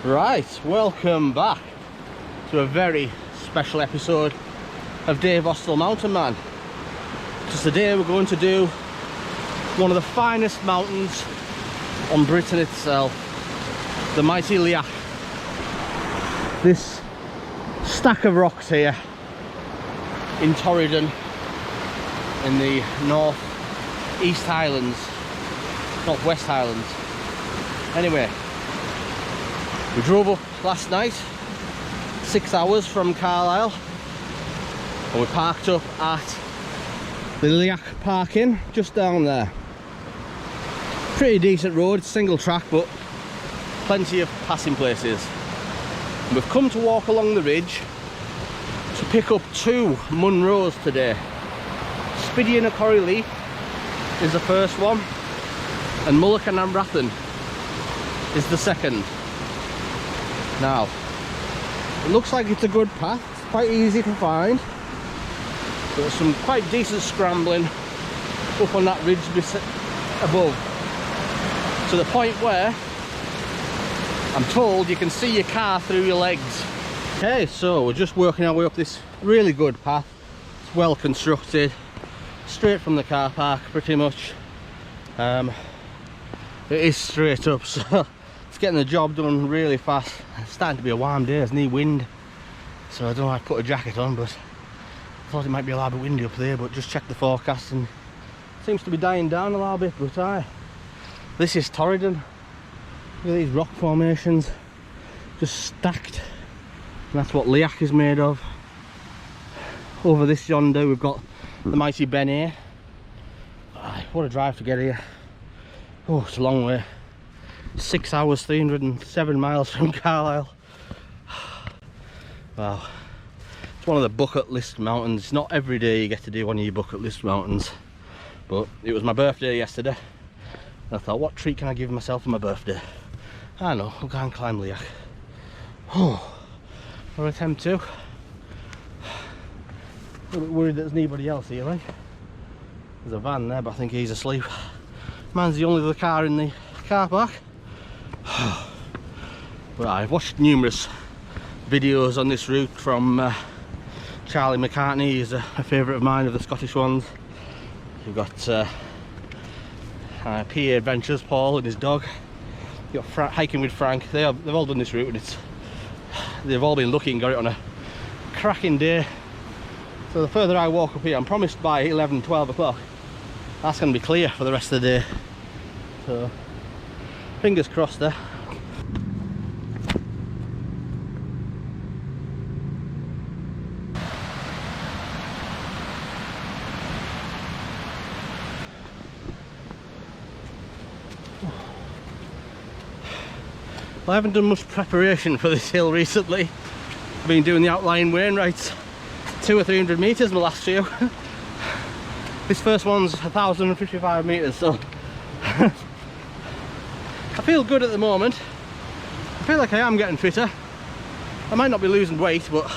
Right, welcome back to a very special episode of Dave Austell Mountain Man. Because today we're going to do one of the finest mountains on Britain itself, the mighty Liathach. This stack of rocks here in Torridon in the north-east Highlands, north-west Highlands. Anyway, we drove up last night, 6 hours from Carlisle, and we parked up at the Liathach parking just down there. Pretty decent road, single track, but plenty of passing places. And we've come to walk along the ridge to pick up two Munros today. Spidean and Leith is the first one, and Mullach and Rathain is the second. Now, it looks like it's a good path, it's quite easy to find. There's some quite decent scrambling up on that ridge above, to the point where I'm told you can see your car through your legs. Okay, so we're just working our way up this really good path. It's well constructed, straight from the car park pretty much. It is straight up, so it's getting the job done really fast. It's starting to be a warm day, there's no wind, so I don't know if I put a jacket on, but I thought it might be a little bit windy up there, but just checked the forecast and it seems to be dying down a little bit. But this is Torridon. Look at these rock formations, just stacked, and that's what Liathach is made of. Over this yonder we've got the mighty Beinn Eighe. What a drive to get here. Oh, it's a long way. 6 hours, 307 miles from Carlisle. Wow. It's one of the bucket list mountains. It's not every day you get to do one of your bucket list mountains, but it was my birthday yesterday, and I thought, what treat can I give myself for my birthday? I know, I'll go and climb Liathach. Oh, or attempt to. A little bit worried that there's nobody else here, like. There's a van there, but I think he's asleep. Man's the only other car in the car park. Well, I've watched numerous videos on this route from Charlie McCartney. He's a favourite of mine, of the Scottish ones. You've got PA Adventures, Paul and his dog. You've got Hiking with Frank. They've all done this route, and they've all been lucky and got it on a cracking day. So the further I walk up here, I'm promised by 11, 12 o'clock, that's going to be clear for the rest of the day. So fingers crossed there. Well, I haven't done much preparation for this hill recently. I've been doing the outlying Wainwrights, 200 or 300 metres my last few. This first one's 1,055 metres, so I feel good at the moment. I feel like I am getting fitter. I might not be losing weight, but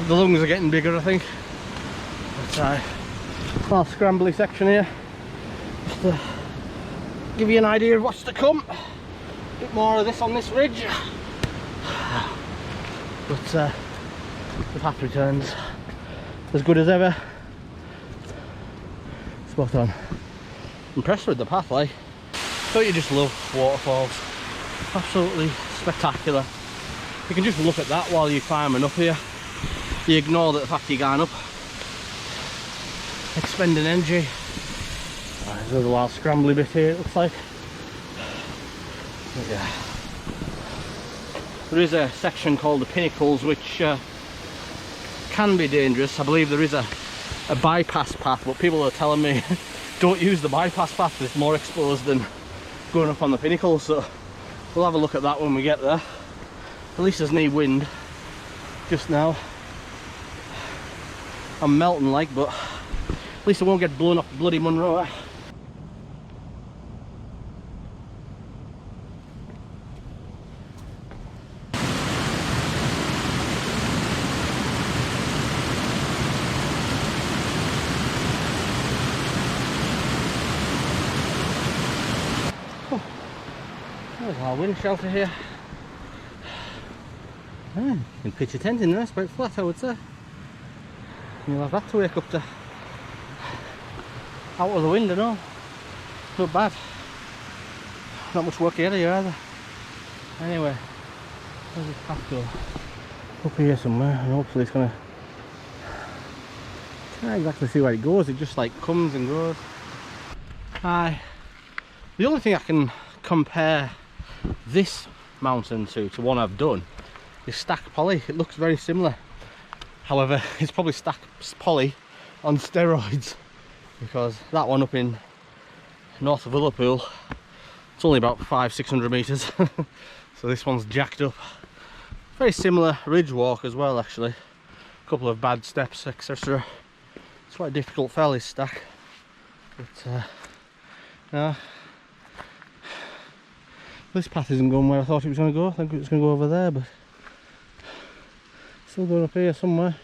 the lungs are getting bigger, I think. But our scrambly section here, just to give you an idea of what's to come. A bit more of this on this ridge, but the path returns as good as ever. Spot on. Impressed with the path, like. Don't you just love waterfalls? Absolutely spectacular. You can just look at that while you're climbing up here. You ignore the fact you're going up, expending energy. There's another wild scrambly bit here, it looks like. But yeah, there is a section called the Pinnacles which can be dangerous. I believe there is a bypass path, but people are telling me don't use the bypass path because it's more exposed than going up on the Pinnacles. So we'll have a look at that when we get there. At least there's no wind just now. I'm melting like, but at least I won't get blown off bloody Munro. There's our wind shelter here. Yeah, you can pitch a tent in there, it's quite flat I would say. You'll have that to wake up to. Out of the wind and all. Not bad. Not much work ahead of you either. Anyway, where's this path go? Up here somewhere, and hopefully it's gonna... Can't exactly see where it goes, it just like comes and goes. The only thing I can compare this mountain to one I've done is Stack Poly. It looks very similar. However, it's probably Stack Poly on steroids, because that one up in north of Liverpool, it's only about 500-600 metres. So this one's jacked up. Very similar ridge walk as well actually. A couple of bad steps, etc. It's quite a difficult fell, this Stack. But no. This path isn't going where I thought it was going to go. I think it was going to go over there, but still going up here somewhere.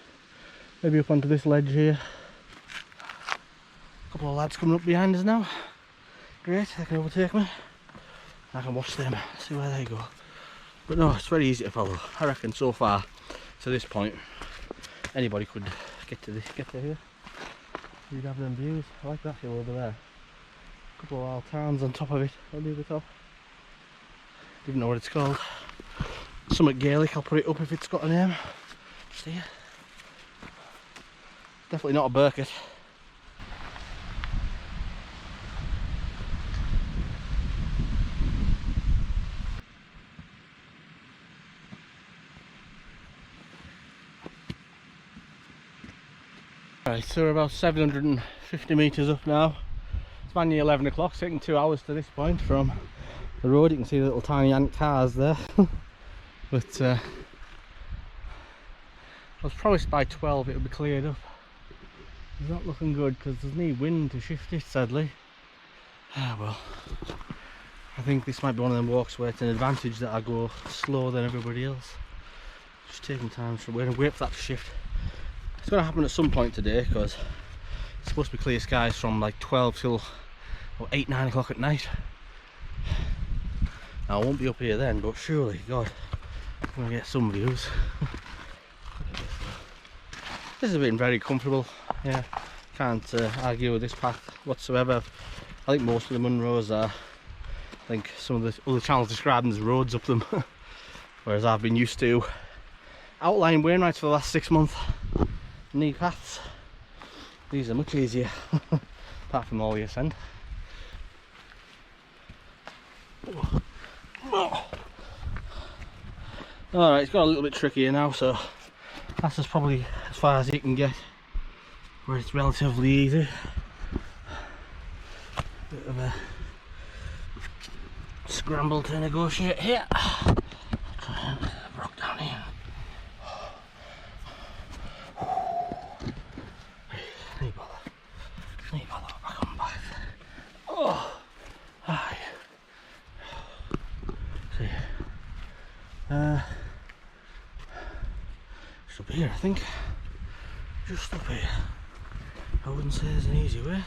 Maybe up onto this ledge here. A couple of lads coming up behind us now. Great, they can overtake me. I can watch them, see where they go. But no, it's very easy to follow. I reckon so far to this point, anybody could get to here. You'd have them views. I like that hill over there. A couple of wild towns on top of it, on the other top. Didn't know what it's called. Something Gaelic, I'll put it up if it's got a name. See ya. Definitely not a Burkett. Right, so we're about 750 metres up now. It's only 11 o'clock, it's taking 2 hours to this point from the road. You can see the little tiny ant cars there. But I was promised by 12 it would be cleared up. It's not looking good because there's no wind to shift it, sadly. Ah well, I think this might be one of them walks where it's an advantage that I go slower than everybody else. Just taking time to wait for that to shift. It's going to happen at some point today because it's supposed to be clear skies from like 12 till 8-9 o'clock at night. Now I won't be up here then, but surely, God, I'm going to get some views. This has been very comfortable. Yeah, can't argue with this path whatsoever. I think most of the Munros are, I think some of the other channels describe them as roads up them. Whereas I've been used to outlying Wainwrights for the last 6 months. Knee paths. These are much easier, apart from all the ascent. Alright, it's got a little bit trickier now, so that's just probably as far as you can get, where it's relatively easy. Bit of a scramble to negotiate here. Try and rock down here. Knee bother, back on back. Oh, aye. See, just up here, I think. Just up here. I wouldn't say there's an easy way.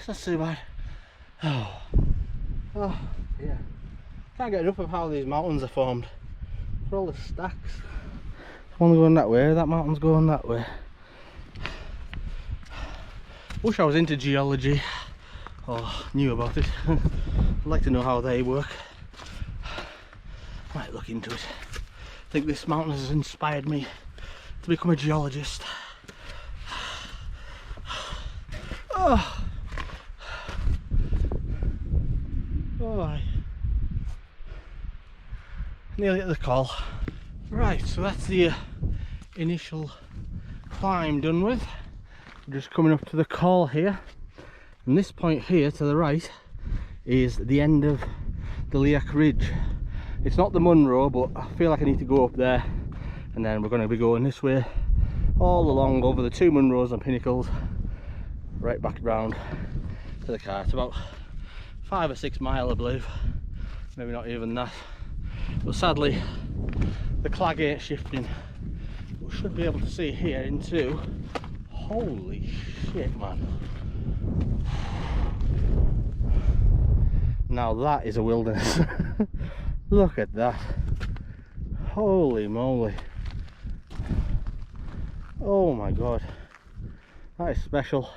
That's too bad. Oh, yeah. Can't get enough of how these mountains are formed. For all the stacks. One going that way, that mountain's going that way. Wish I was into geology or knew about it. I'd like to know how they work. Might look into it. I think this mountain has inspired me to become a geologist. Oh. Oh, nearly at the col. Right, so that's the initial climb done with. We're just coming up to the col here, and this point here to the right is the end of the Liathach ridge. It's not the Munro, but I feel like I need to go up there, and then we're going to be going this way all along over the 2 Munros and Pinnacles, right back round to the car. It's about 5 or 6 miles, I believe, maybe not even that. But sadly the clag ain't shifting, we should be able to see here into. Holy shit, man. Now that is a wilderness. Look at that. Holy moly. Oh my god. That is special.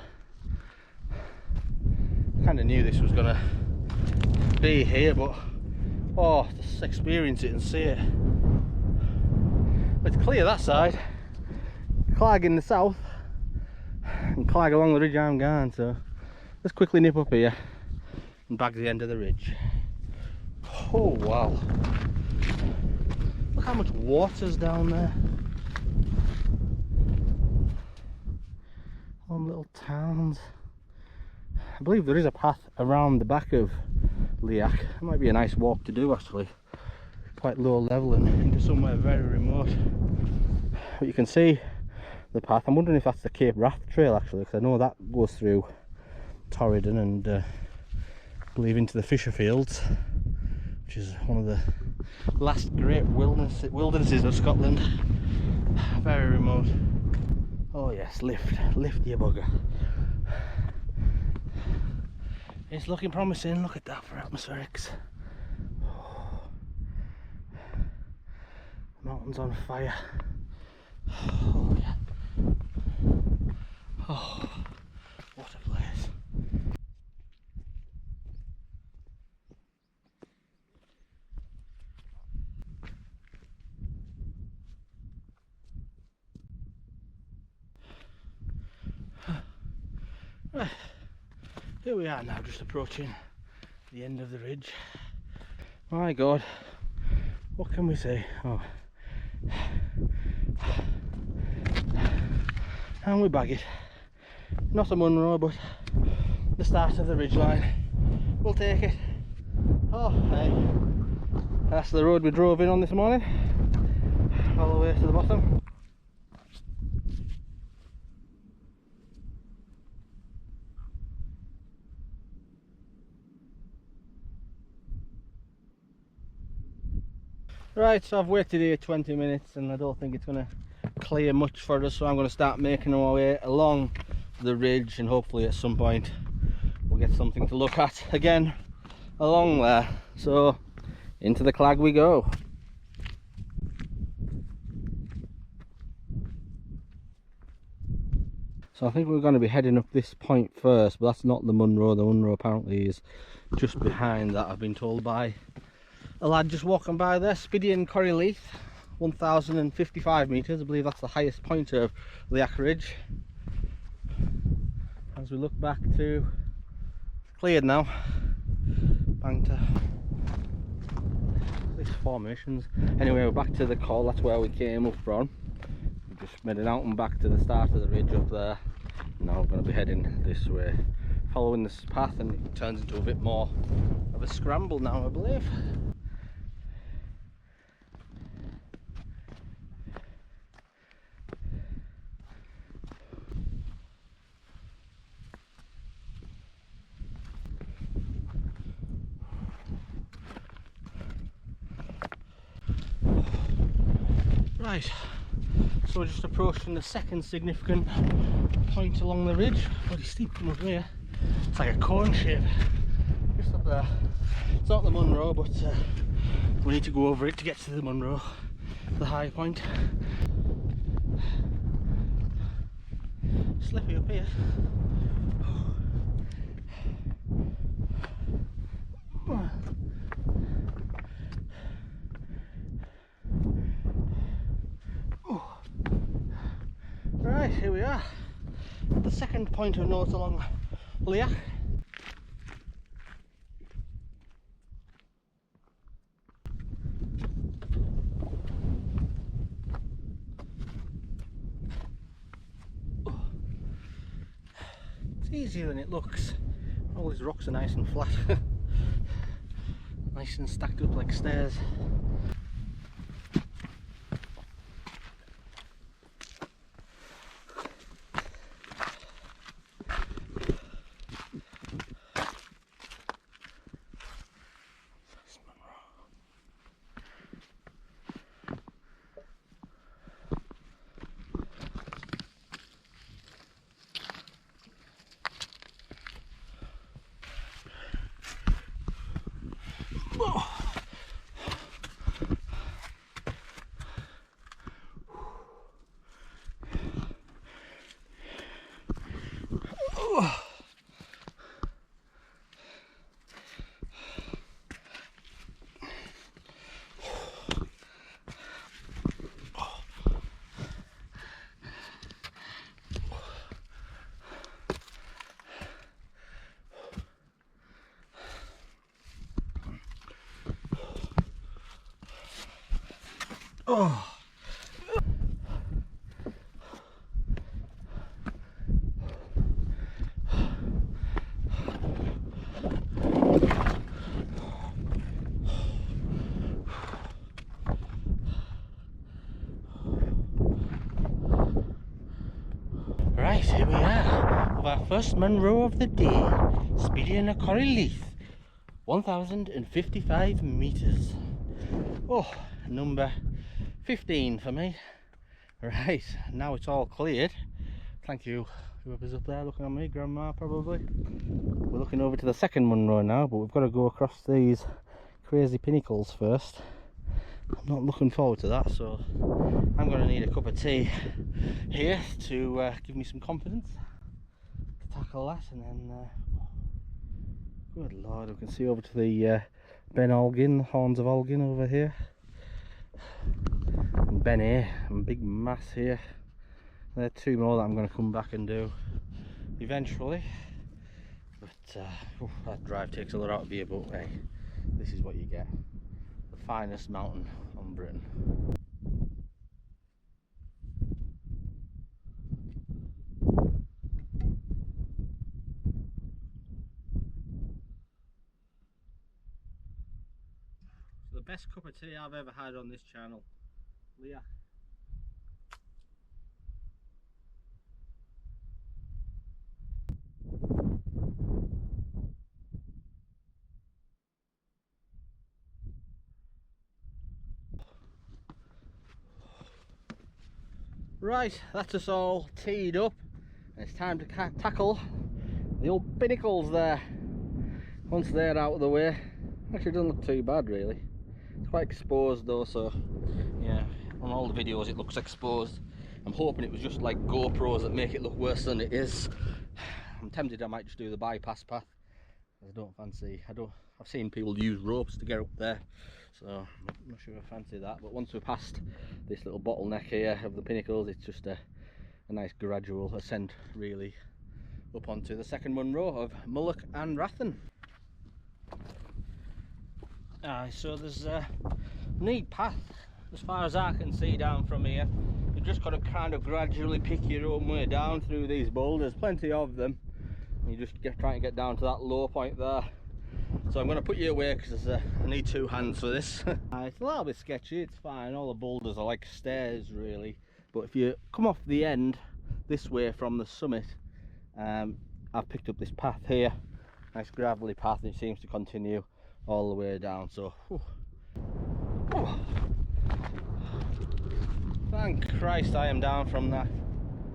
I kind of knew this was gonna be here, but oh, just experience it and see it. It's clear that side. Clag in the south and clag along the ridge I'm going, so let's quickly nip up here and bag the end of the ridge. Oh wow. Look how much water's down there. One little towns. I believe there is a path around the back of Liathach. It might be a nice walk to do actually. Quite low level and into somewhere very remote. But you can see the path. I'm wondering if that's the Cape Wrath trail actually, because I know that goes through Torridon and I believe into the Fisher Fields, which is one of the last great wildernesses of Scotland. Very remote. Oh yes, lift you bugger. It's looking promising. Look at that for atmospherics. Oh. The mountain's on fire. Oh yeah. Oh, what a place. Right, here we are now, just approaching the end of the ridge. My god, what can we say? Oh. And we bag it. Not a Munro, but the start of the ridge line. We'll take it. Oh, hey. That's the road we drove in on this morning. All the way to the bottom. Right, so I've waited here 20 minutes and I don't think it's going to clear much for us, so I'm going to start making our way along the ridge and hopefully at some point we'll get something to look at again along there. So into the clag we go. So I think we're going to be heading up this point first, but that's not the Munro. The Munro apparently is just behind that, I've been told by a lad just walking by there. Spidean Leith, 1055 metres. I believe that's the highest point of Liathach Ridge. As we look back to, it's cleared now, Bangta, these formations. Anyway, we're back to the col, that's where we came up from. We just made an out and back to the start of the ridge up there. Now we're going to be heading this way, following this path, and it turns into a bit more of a scramble now, I believe. Right, so we're just approaching the second significant point along the ridge. Bloody steep from up here. It's like a cone shape, just up there. It's not the Munro, but we need to go over it to get to the Munro, the high point. Slippy up here. Right, here we are, the second point of note along Liathach. It's easier than it looks. All these rocks are nice and flat. Nice and stacked up like stairs. Oh. Right, here we are, with our first Munro of the day, Spidean Leith, 1,055 metres. Oh, number 15 for me. Right, now it's all cleared. Thank you, whoever's up there looking at me, Grandma probably. We're looking over to the second Munro now, but we've got to go across these crazy pinnacles first. I'm not looking forward to that, so I'm going to need a cup of tea here to give me some confidence to tackle that. And then, good lord, we can see over to the Beinn Eighe, Horns of Olgin over here. And Beinn Eighe, and big mass here. There are two more that I'm going to come back and do eventually. But that drive takes a lot out of you, but hey, this is what you get. The finest mountain on Britain. So the best cup of tea I've ever had on this channel. Liathach. Right, that's us all teed up, and it's time to tackle the old Pinnacles there. Once they're out of the way, actually it doesn't look too bad really. It's quite exposed though, so yeah, on all the videos it looks exposed. I'm hoping it was just like GoPros that make it look worse than it is. I'm tempted I might just do the bypass path. I don't fancy, I've seen people use ropes to get up there, so I'm not sure I fancy that. But once we're past this little bottleneck here of the Pinnacles, it's just a nice gradual ascent really up onto the second Munro of Mullach and Rathain. So there's a neat path as far as I can see down from here. You've just got to kind of gradually pick your own way down through these boulders, plenty of them. You just trying to get down to that low point there. So I'm going to put you away because I need two hands for this. It's a little bit sketchy, it's fine. All the boulders are like stairs really, but if you come off the end this way from the summit, I've picked up this path here, nice gravelly path, and it seems to continue all the way down. So thank Christ I am down from that.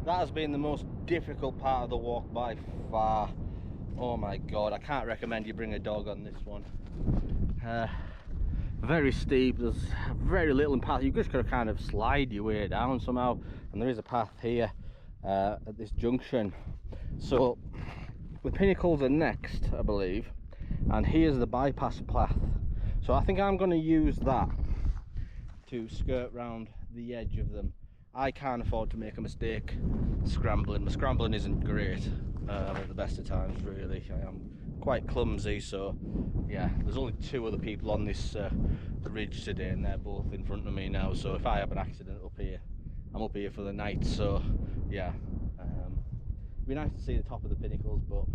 That has been the most difficult part of the walk by far. Oh my god, I can't recommend you bring a dog on this one. Very steep, there's very little path. You've just got to kind of slide your way down somehow, and there is a path here at this junction. So the Pinnacles are next, I believe, and here's the bypass path. So I think I'm going to use that to skirt round the edge of them. I can't afford to make a mistake scrambling. My scrambling isn't great at the best of times really. I am quite clumsy, so yeah, there's only two other people on this ridge today, and they're both in front of me now, so if I have an accident up here, I'm up here for the night. So yeah, it'd be nice to see the top of the Pinnacles, but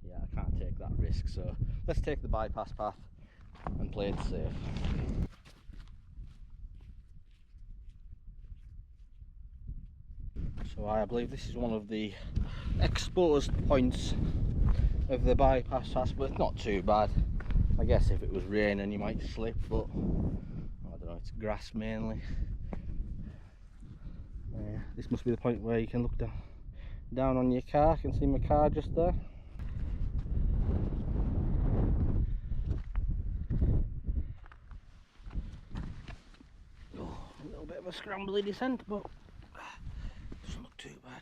yeah, I can't take that risk, so let's take the bypass path and play it safe. So I believe this is one of the exposed points of the bypass path, but it's not too bad. I guess if it was raining you might slip, but I don't know, it's grass mainly. This must be the point where you can look down on your car. I can see my car just there. Oh, a little bit of a scrambly descent, but doesn't look too bad.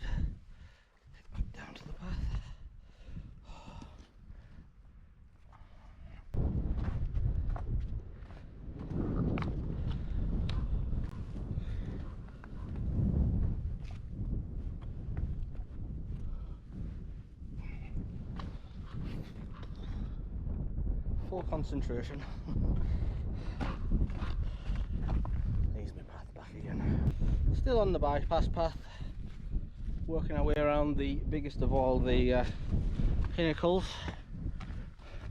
Back down to the path. full concentration. There's my path back again. Still on the bypass path, working our way around the biggest of all the pinnacles.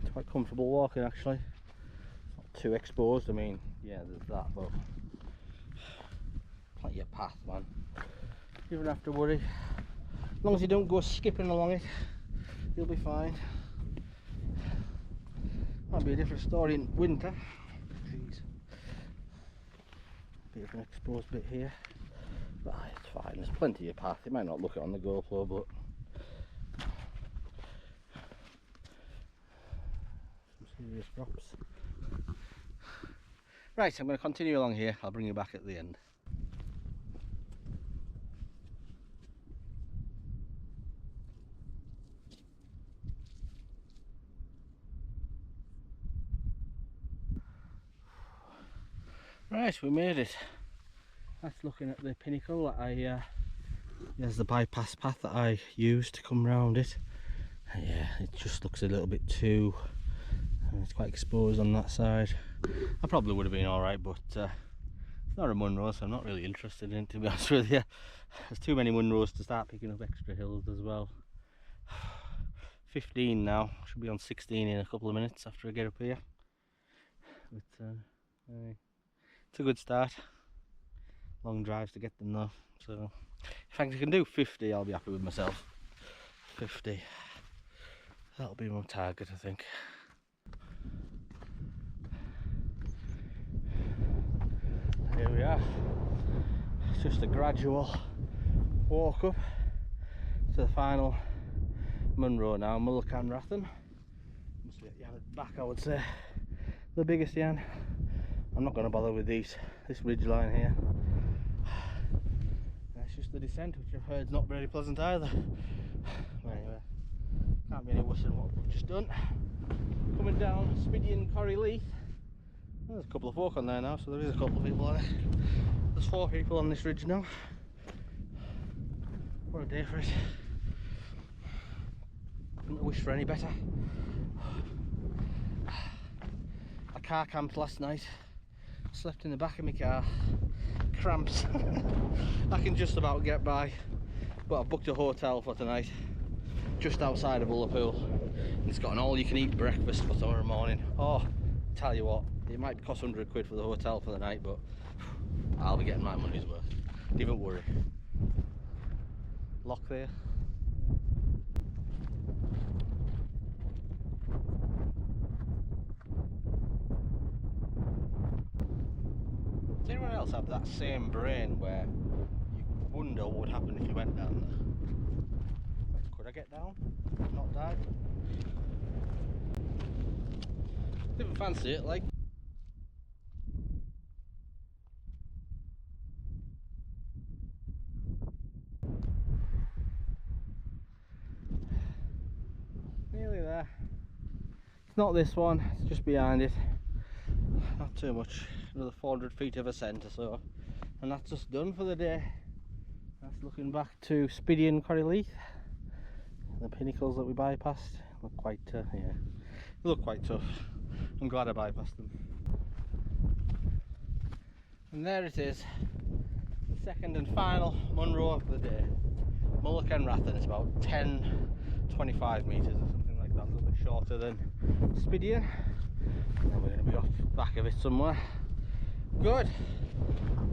It's quite comfortable walking actually. It's not too exposed. I mean, yeah, there's that, but plenty of path, man. You don't have to worry. As long as you don't go skipping along it, you'll be fine. Might be a different story in winter. Jeez. Bit of an exposed bit here. But it's fine, there's plenty of path. You might not look it on the GoPro, but some serious drops. Right, I'm going to continue along here. I'll bring you back at the end. Right, we made it. That's looking at the pinnacle that there's the bypass path that I used to come round it. And yeah, it just looks a little bit too, it's quite exposed on that side. I probably would have been alright, but it's not a Munro, so I'm not really interested in it, to be honest with you. There's too many Munros to start picking up extra hills as well. 15 now, should be on 16 in a couple of minutes after I get up here. But it's a good start. Long drives to get them though, so if I can do 50 I'll be happy with myself. 50, that'll be my target, I think. Here we are. It's just a gradual walk up to the final Munro now, Mullach and Rathain. Must be at the back, I would say. The biggest yan. I'm not going to bother with this ridge line here. It's just the descent, which I've heard is not very pleasant either. But anyway, can't be any worse than what we've just done. Coming down Spidean Leith. Well, there's a couple of folk on there now, so there is a couple of people on it. There's 4 people on this ridge now. What a day for it. Couldn't wish for any better. I car camped last night. Slept in the back of my car. Cramps. I can just about get by, but I've booked a hotel for tonight just outside of Mullach. It's got an all-you-can-eat breakfast for tomorrow morning. Oh, tell you what, it might cost 100 quid for the hotel for the night, but I'll be getting my money's worth. Don't even worry. Lock there. Does anyone else have that same brain where you wonder what would happen if you went down there? Could I get down? Not die? Didn't fancy it, like. Nearly there. It's not this one, it's just behind it. Not too much, another 400 feet of ascent or so, and that's just done for the day. That's looking back to Spidean Leith. The pinnacles that we bypassed look quite, yeah, they look quite tough. I'm glad I bypassed them. And there it is, the second and final Munro of the day. Mullach and Rathain. It's about 10-25 metres or something like that, a little bit shorter than Spidean. And then we're going to be off the back of it somewhere. Good,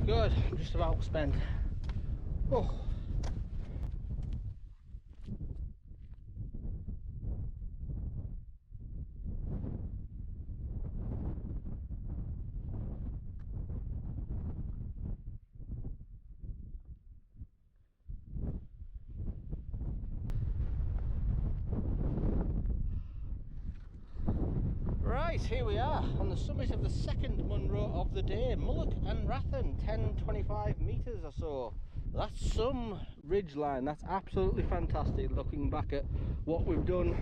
good. I'm just about spent. Oh. Right, here we are on the summit of the second Munro of the day, Mullach and Rathain, 10-25 metres or so. That's some ridge line. That's absolutely fantastic looking back at what we've done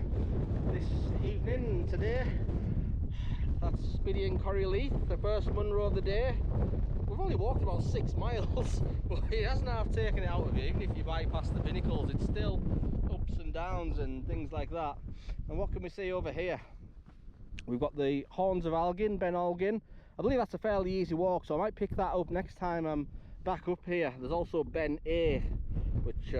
this evening today. That's Spidean Leith, the first Munro of the day. We've only walked about 6 miles, but it hasn't half taken it out of you. Even if you bypass the Pinnacles, it's still ups and downs and things like that. And what can we see over here? We've got the Horns of Algin, Beinn Eighe. I believe that's a fairly easy walk, so I might pick that up next time I'm back up here. There's also Beinn Eighe, which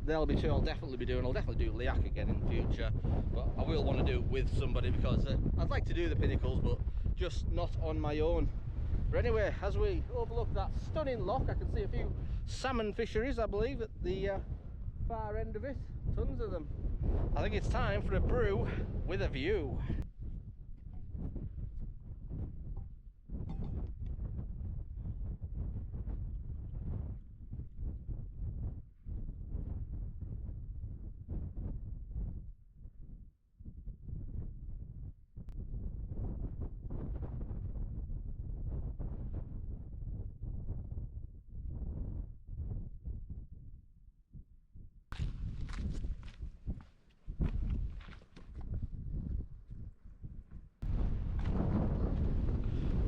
there'll be two I'll definitely be doing. I'll definitely do Liathach again in the future, but I will want to do it with somebody because I'd like to do the Pinnacles, but just not on my own. But anyway, as we overlook that stunning loch, I can see a few salmon fisheries, I believe, at the far end of it. Tons of them. I think it's time for a brew with a view.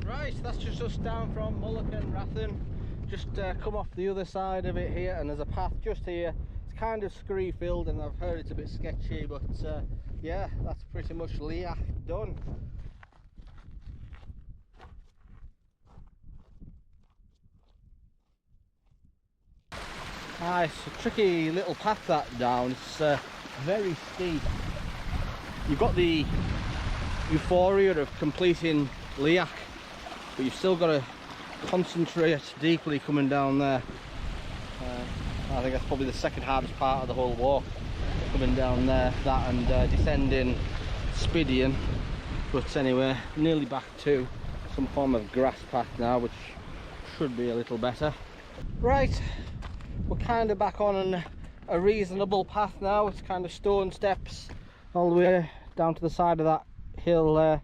Right, that's just us down from Mullach and Rathain. Just come off the other side of it here, and there's a path just here. It's kind of scree filled and I've heard it's a bit sketchy, but yeah, that's pretty much Liathach done. It's a tricky little path that down. It's very steep. You've got the euphoria of completing Liathach, but you've still got to concentrate deeply coming down there. I think that's probably the second hardest part of the whole walk, coming down there, that and descending Spidean. But anyway, nearly back to some form of grass path now, which should be a little better. Right, we're kind of back on a reasonable path now. It's kind of stone steps all the way down to the side of that hill there,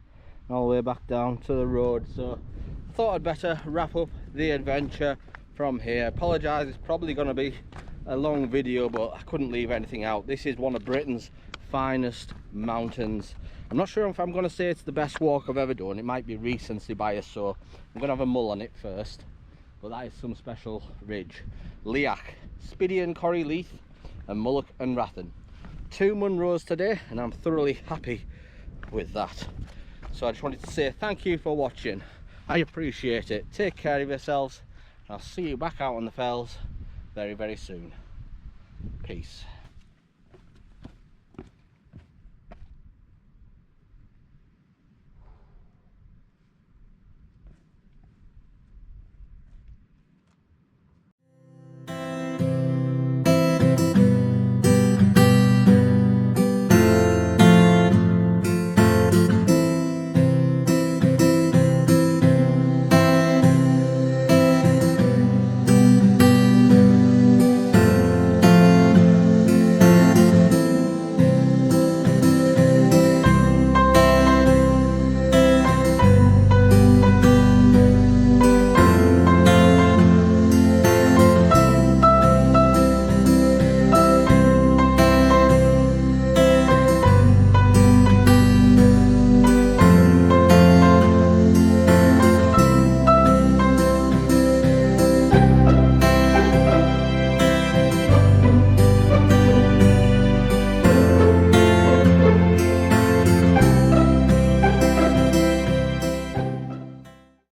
and all the way back down to the road. So I thought I'd better wrap up the adventure from here. Apologise, it's probably going to be a long video, but I couldn't leave anything out. This is one of Britain's finest mountains. I'm not sure if I'm going to say it's the best walk I've ever done. It might be recency bias, so I'm going to have a mull on it first. But that is some special ridge. Liathach, Spidean, Leith and Mullach and Rathain. 2 Munros today, and I'm thoroughly happy with that. So I just wanted to say thank you for watching. I appreciate it. Take care of yourselves. I'll see you back out on the fells very, very soon. Peace.